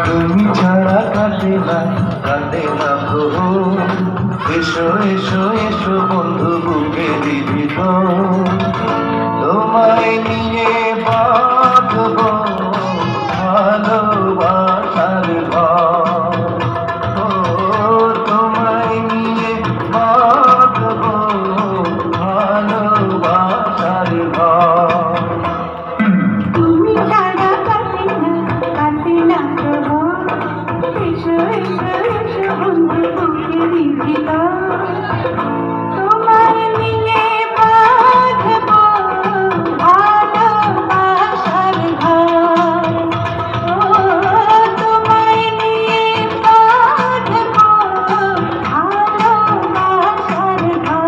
তুমি ছাড়া কাটে না প্রভু, এসো এসো এসো বন্ধু বুকে দিবি তো, তোমায় নিয়ে বাঁধব ভালোবাসার ঘর। ও তোমায় নিয়ে বাঁধব ভালোবাসার ঘর। তুমি ছাড়া কাটে না প্রভু, এসো এসো এসো বন্ধু বুকে দিবি তো, তোমায় নিয়ে বাঁধব ভালোবাসার ঘর। ও তোমায় নিয়ে বাঁধব ভালোবাসার ঘর।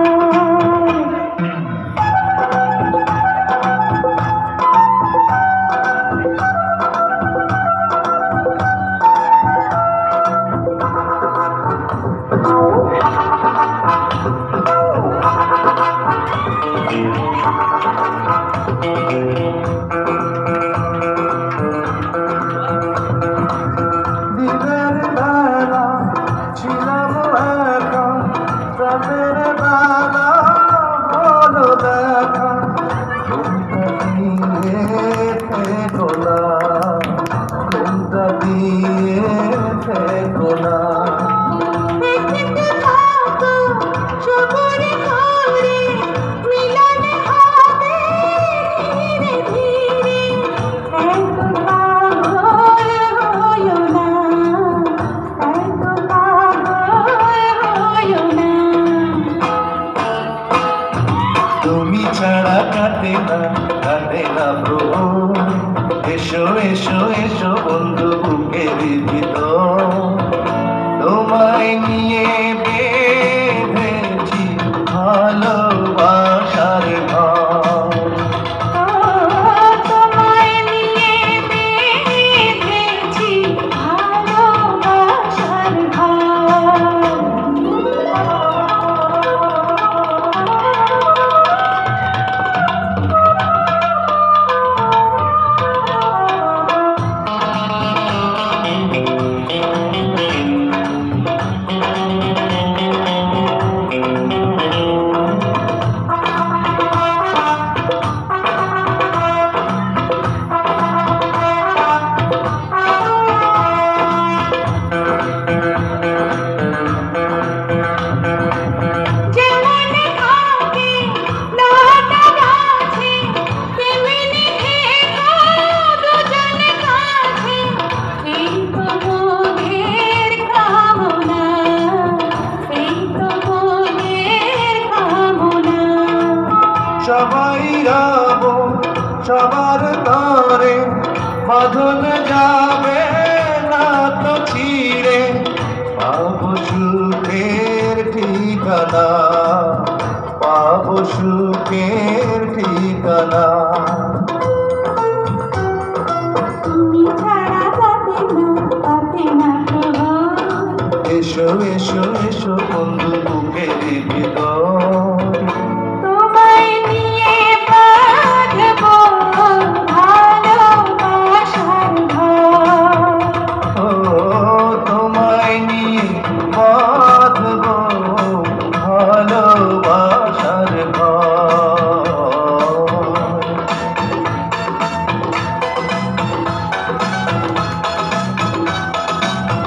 দিনের বেলা ছিলাম একা, রাতের বেলা হলো দেখা, ঘুমটা দিয়ে থেকো না, ঘুমটা দিয়ে থেকো না। দেখতে থাকো সবরে করে, মিলন হবে ধীরে ধীরে, এত পাগল হইও না, এত পাগল হইও না। তুমি ছাড়া কাটে না প্রভু, এসো এসো এসো বন্ধু বুকে দিবি তো, তোমায় নিয়ে বেঁধেছি ভালোবাসার ঘর। ও তোমায় নিয়ে বেঁধেছি ভালোবাসার ঘর। সবাই রব সবার তরে, বাঁধন যাবে না তো ছিঁড়ে, পাবো সুখের ঠিকানা, পাবো সুখের ঠিকানা। তুমি ছাড়া কাটে না প্রভু, এসো এসো এসো বন্ধু